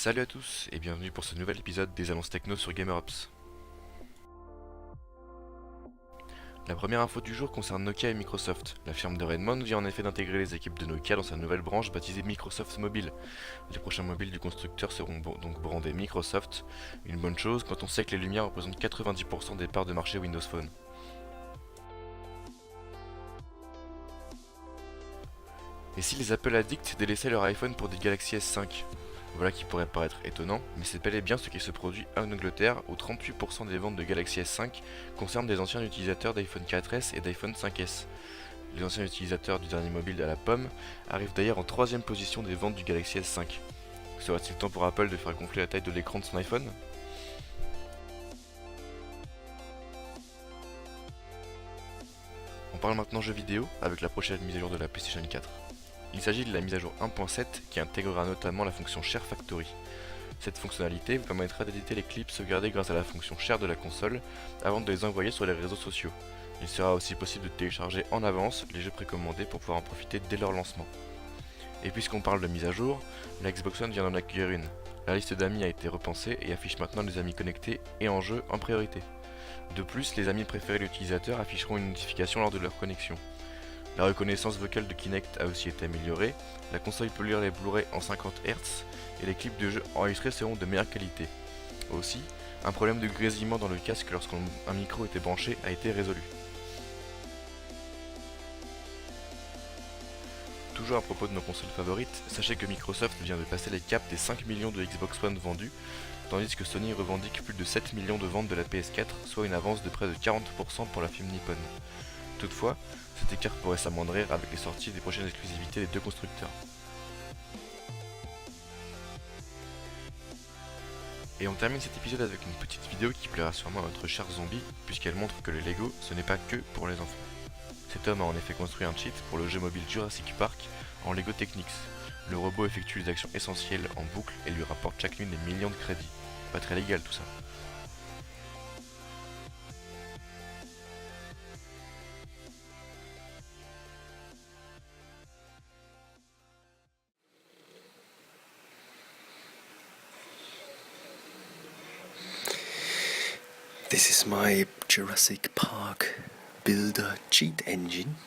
Salut à tous et bienvenue pour ce nouvel épisode des annonces techno sur GamerOps. La première info du jour concerne Nokia et Microsoft. La firme de Redmond vient en effet d'intégrer les équipes de Nokia dans sa nouvelle branche baptisée Microsoft Mobile. Les prochains mobiles du constructeur seront donc brandés Microsoft, une bonne chose quand on sait que les Lumia représentent 90% des parts de marché Windows Phone. Et si les Apple addicts délaissaient leur iPhone pour des Galaxy S5? Voilà qui pourrait paraître étonnant, mais c'est bel et bien ce qui se produit en Angleterre où 38% des ventes de Galaxy S5 concernent des anciens utilisateurs d'iPhone 4S et d'iPhone 5S. Les anciens utilisateurs du dernier mobile à la pomme arrivent d'ailleurs en 3ème position des ventes du Galaxy S5. Serait-il temps pour Apple de faire gonfler la taille de l'écran de son iPhone? On parle maintenant jeux vidéo avec la prochaine mise à jour de la PlayStation 4. Il s'agit de la mise à jour 1.7 qui intégrera notamment la fonction Share Factory. Cette fonctionnalité vous permettra d'éditer les clips sauvegardés grâce à la fonction Share de la console avant de les envoyer sur les réseaux sociaux. Il sera aussi possible de télécharger en avance les jeux précommandés pour pouvoir en profiter dès leur lancement. Et puisqu'on parle de mise à jour, la Xbox One vient d'en accueillir une. La liste d'amis a été repensée et affiche maintenant les amis connectés et en jeu en priorité. De plus, les amis préférés de l'utilisateur afficheront une notification lors de leur connexion. La reconnaissance vocale de Kinect a aussi été améliorée, la console peut lire les Blu-ray en 50 Hz et les clips de jeux enregistrés seront de meilleure qualité. Aussi, un problème de grésillement dans le casque lorsqu'un micro était branché a été résolu. Toujours à propos de nos consoles favorites, sachez que Microsoft vient de passer les caps des 5 millions de Xbox One vendus, tandis que Sony revendique plus de 7 millions de ventes de la PS4, soit une avance de près de 40% pour la firme Nippon. Toutefois, cet écart pourrait s'amoindrir avec les sorties des prochaines exclusivités des deux constructeurs. Et on termine cet épisode avec une petite vidéo qui plaira sûrement à notre cher zombie, puisqu'elle montre que le Lego, ce n'est pas que pour les enfants. Cet homme a en effet construit un cheat pour le jeu mobile Jurassic Park en Lego Technics. Le robot effectue les actions essentielles en boucle et lui rapporte chaque nuit des millions de crédits. Pas très légal tout ça. This is my Jurassic Park Builder cheat engine,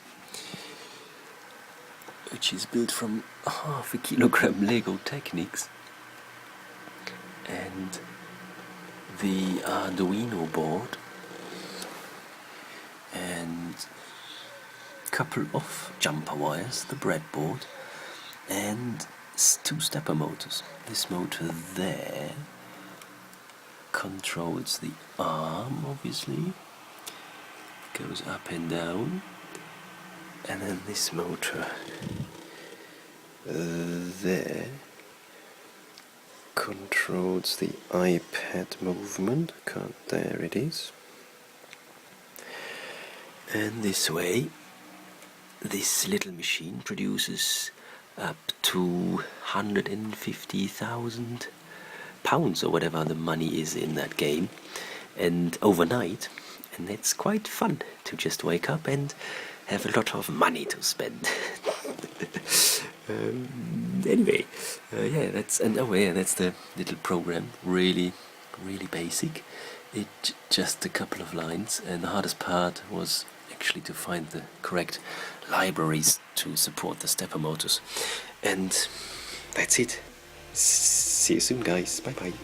which is built from half a kilogram Lego Technics and the Arduino board and a couple of jumper wires, the breadboard, and two stepper motors. This motor there controls the arm, obviously, goes up and down, and then this motor there controls the iPad movement. There it is. And this way, this little machine produces up to 150,000 pounds or whatever the money is in that game, and overnight, and it's quite fun to just wake up and have a lot of money to spend. Anyway, that's the little program. Really basic. It just a couple of lines, and the hardest part was actually to find the correct libraries to support the stepper motors. And that's it. See you soon, guys. Bye bye.